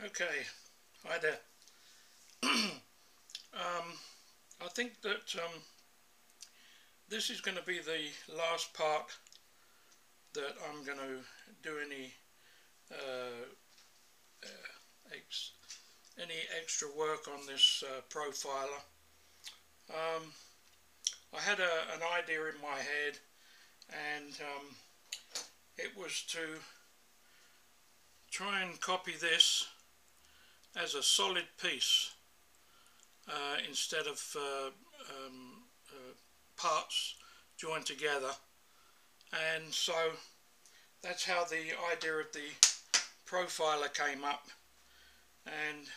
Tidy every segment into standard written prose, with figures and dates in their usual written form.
Okay, hi there. I think that this is going to be the last part that I'm going to do any extra work on this profiler. I had an idea in my head, and it was to try and copy this as a solid piece instead of parts joined together, and so that's how the idea of the profiler came up. And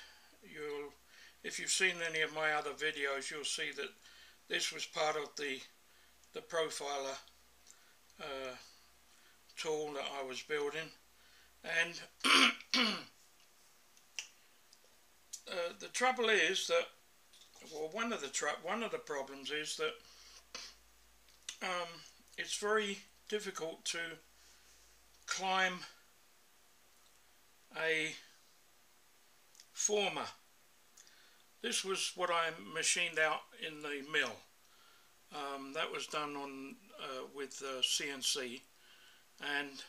if you've seen any of my other videos, you'll see that this was part of the profiler tool that I was building. And the trouble is that, well, one of the problems is that it's very difficult to climb a former. This was what I machined out in the mill. That was done on with CNC, and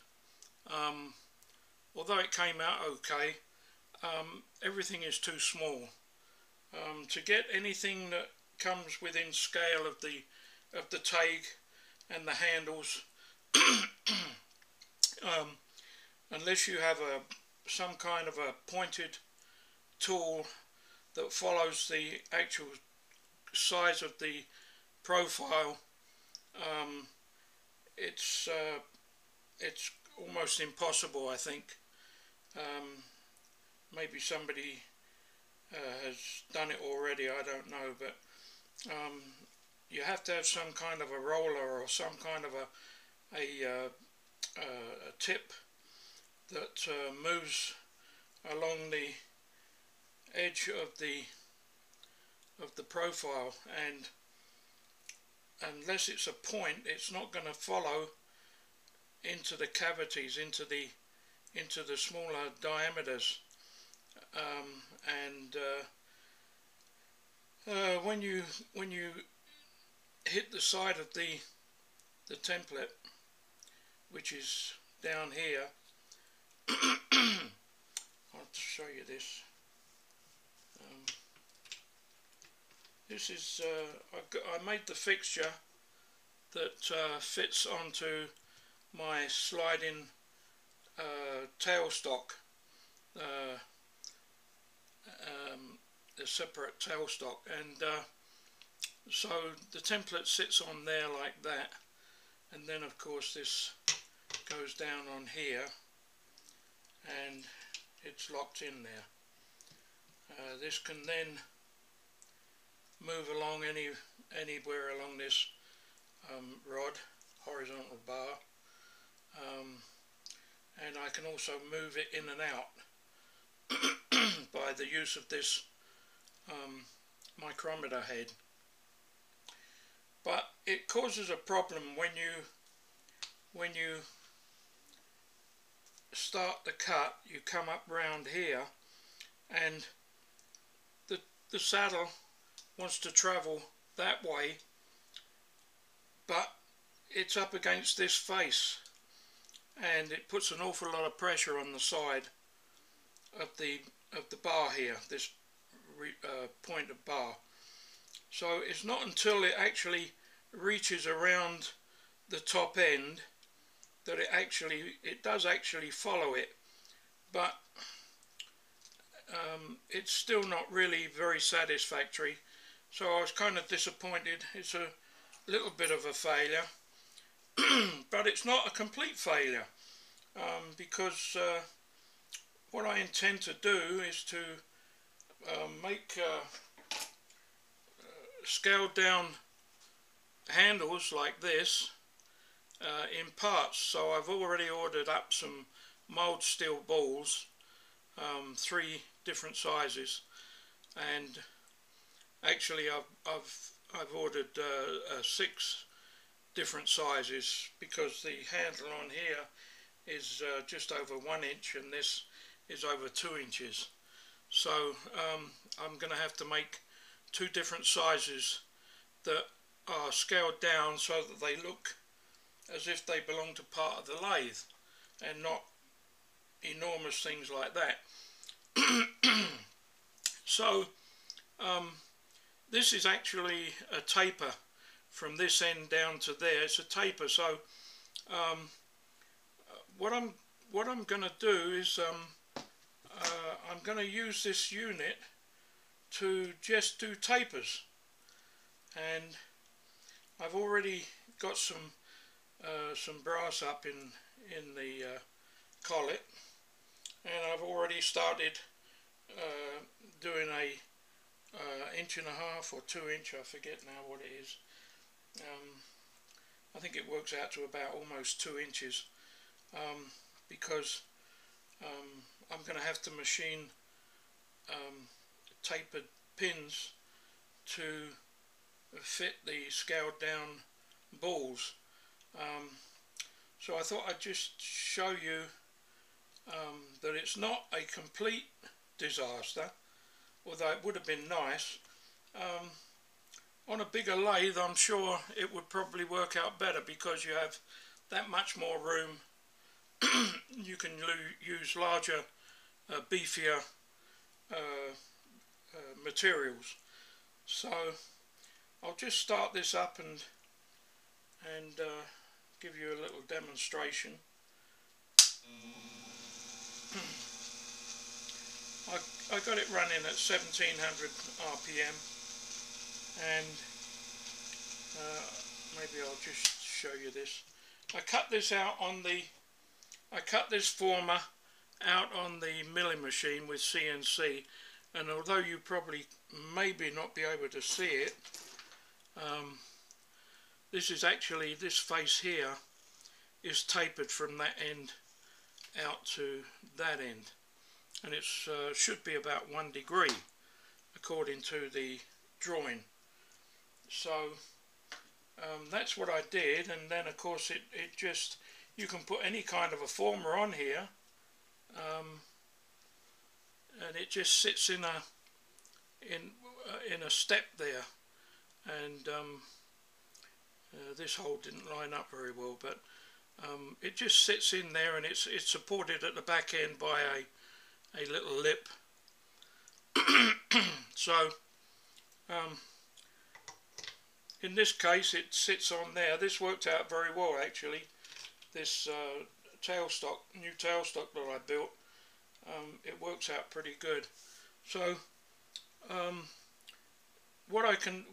although it came out okay, everything is too small. To get anything that comes within scale of the tag and the handles, unless you have some kind of a pointed tool that follows the actual size of the profile, it's almost impossible, I think. Maybe somebody has done it already, I don't know, but you have to have some kind of a roller or some kind of a tip that moves along the edge of the profile, and unless it's a point, it's not going to follow into the cavities, into the smaller diameters. When you hit the side of the template, which is down here, I'll show you this. This is I made the fixture that fits onto my sliding tailstock, the separate tailstock, and so the template sits on there like that, and then of course this goes down on here and it's locked in there. This can then move along anywhere along this rod, horizontal bar, and I can also move it in and out by the use of this micrometer head. But it causes a problem when you start the cut. You come up round here, and the saddle wants to travel that way, but it's up against this face, and it puts an awful lot of pressure on the side of the bar here, this point of bar. So it's not until it actually reaches around the top end that it does actually follow it, but it's still not really very satisfactory. So I was kind of disappointed. It's a little bit of a failure, but it's not a complete failure, because what I intend to do is to make scaled down handles like this in parts. So I've already ordered up some mould steel balls, 3 different sizes, and actually I've ordered 6 different sizes, because the handle on here is just over 1 inch and this is over 2 inches. So I'm going to have to make two different sizes that are scaled down so that they look as if they belong to part of the lathe and not enormous things like that. So this is actually a taper from this end down to there. It's a taper. So what I'm going to do is I'm going to use this unit to just do tapers, and I've already got some brass up in the collet, and I've already started doing a 1.5 or 2 inch, I forget now what it is. I think it works out to about almost 2 inches, because I'm going to have to machine tapered pins to fit the scaled down balls. So I thought I'd just show you that it's not a complete disaster, although it would have been nice. On a bigger lathe, I'm sure it would probably work out better because you have that much more room. You can use larger, beefier materials. So I'll just start this up and give you a little demonstration. I got it running at 1700 RPM, and maybe I'll just show you this. I cut this former out on the milling machine with CNC, and although you probably maybe not be able to see it, this is actually, this face here is tapered from that end out to that end, and it should be about 1 degree according to the drawing. So that's what I did, and then of course it just, you can put any kind of a former on here, and it just sits in a step there, and this hole didn't line up very well, but it just sits in there, and it's supported at the back end by a little lip. So in this case it sits on there. This worked out very well actually. This tailstock, new tailstock that I built, it works out pretty good. So what I can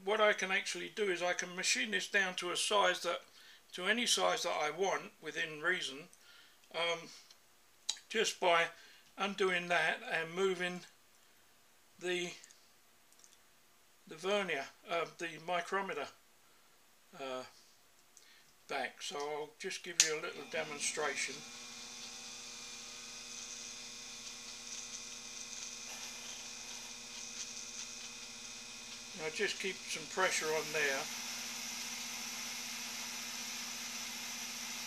actually do is I can machine this down to a size that, to any size that I want within reason, just by undoing that and moving the vernier, the micrometer back. So I'll just give you a little demonstration. I'll just keep some pressure on there.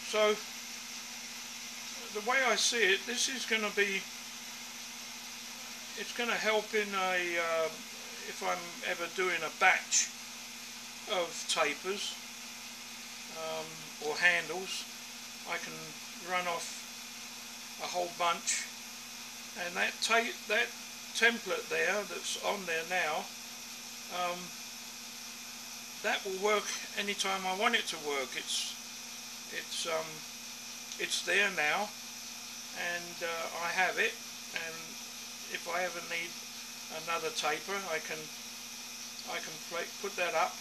So the way I see it, this is going to be, it's going to help in if I'm ever doing a batch of tapers or handles, I can run off a whole bunch, and that template there that's on there now, that will work anytime I want it to work. It's there now, and I have it, and if I ever need another taper, I can put that up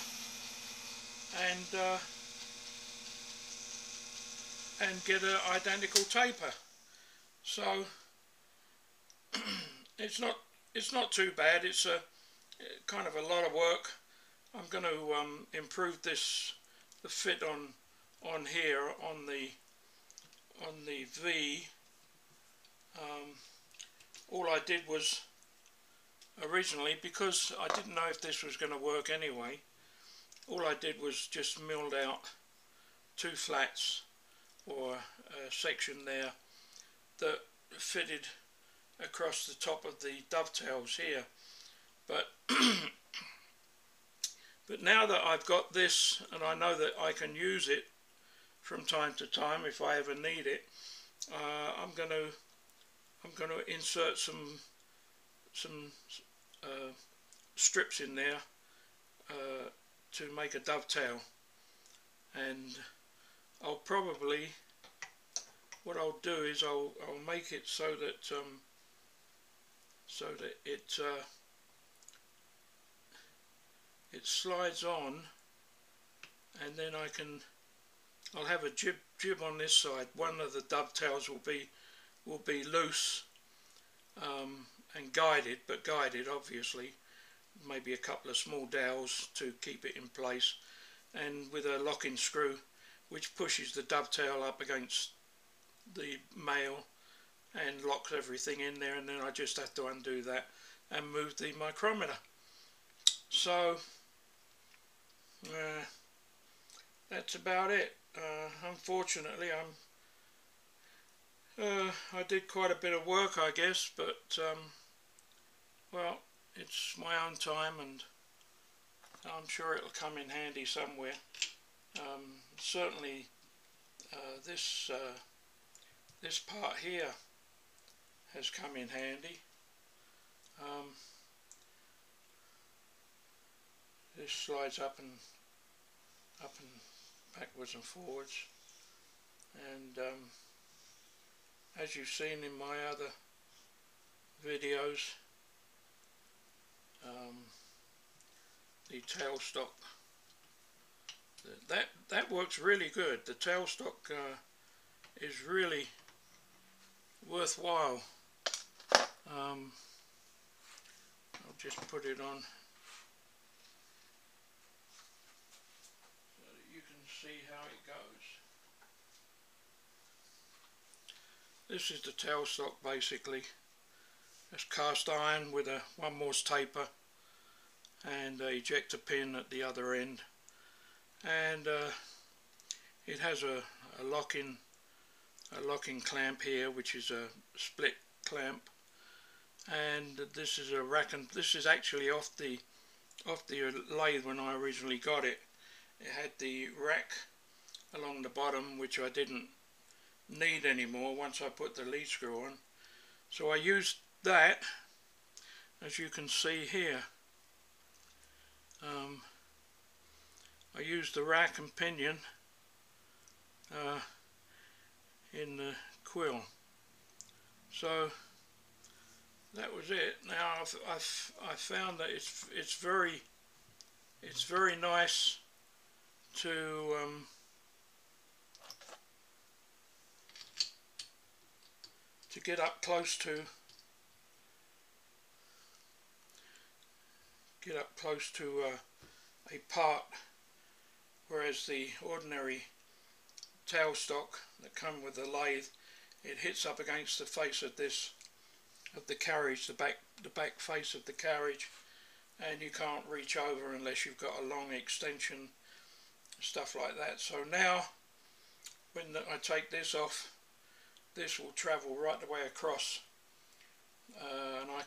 and get an identical taper. So it's not too bad. It's a kind of a lot of work. I'm going to improve the fit on here on the V. All I did was originally, because I didn't know if this was going to work anyway, all I did was just milled out 2 flats, or a section there that fitted across the top of the dovetails here. But but now that I've got this and I know that I can use it from time to time if I ever need it, I'm going to insert some strips in there to make a dovetail, and I'll probably, what I'll do is I'll make it so that it slides on, and then I'll have a jib on this side. One of the dovetails will be loose and guided, but guided obviously, maybe a couple of small dowels to keep it in place, and with a locking screw which pushes the dovetail up against the male and locks everything in there, and then I just have to undo that and move the micrometer. So that's about it. Unfortunately, I did quite a bit of work, I guess, but well, it's my own time, and I'm sure it'll come in handy somewhere. Certainly, this part here has come in handy. This slides up and backwards and forwards, and as you've seen in my other videos, the tailstock, that works really good. The tailstock is really worthwhile. I'll just put it on so that you can see how it goes. This is the tailstock basically. It's cast iron with a 1/4 taper and a ejector pin at the other end, and it has a locking clamp here, which is a split clamp, and this is a rack, and this is actually off the lathe when I originally got it. It had the rack along the bottom, which I didn't need anymore once I put the lead screw on, so I used that, as you can see here. I used the rack and pinion in the quill. So that was it. Now I found that it's very nice to get up close to a part, whereas the ordinary tailstock that come with the lathe, it hits up against the face of the carriage, the back face of the carriage, and you can't reach over unless you've got a long extension, stuff like that. So now when I take this off, this will travel right the way across, and I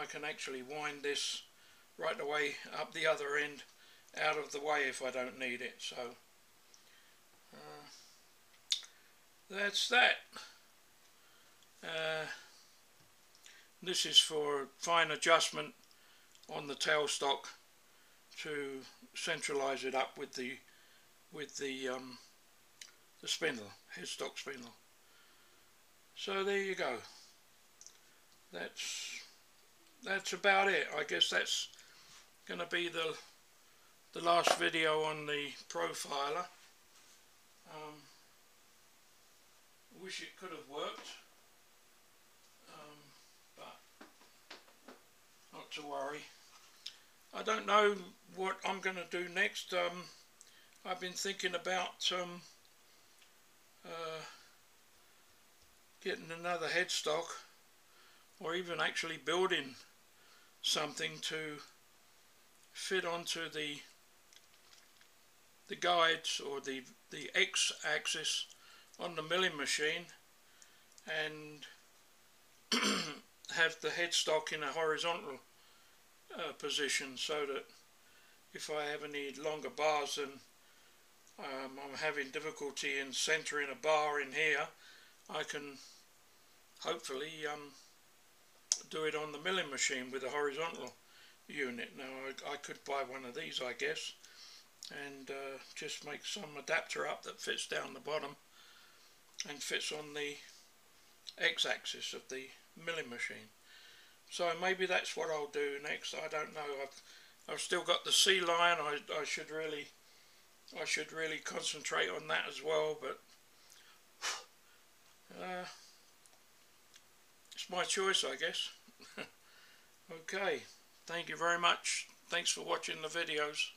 can actually wind this right the way up the other end, out of the way if I don't need it. So that's that. This is for fine adjustment on the tailstock to centralize it up with the spindle, headstock spindle. So there you go. That's about it. I guess that's going to be the last video on the profiler. Wish it could have worked, but not to worry. I don't know what I'm going to do next. I've been thinking about getting another headstock, or even actually building something to fit onto the guides or the X-axis on the milling machine, and have the headstock in a horizontal position, so that if I have any longer bars and I'm having difficulty in centering a bar in here, I can hopefully do it on the milling machine with a horizontal unit. Now I could buy one of these, I guess, and just make some adapter up that fits down the bottom and fits on the x-axis of the milling machine. So maybe that's what I'll do next. I don't know. I've still got the C line. I should really concentrate on that as well, but it's my choice, I guess. Okay, thank you very much. Thanks for watching the videos.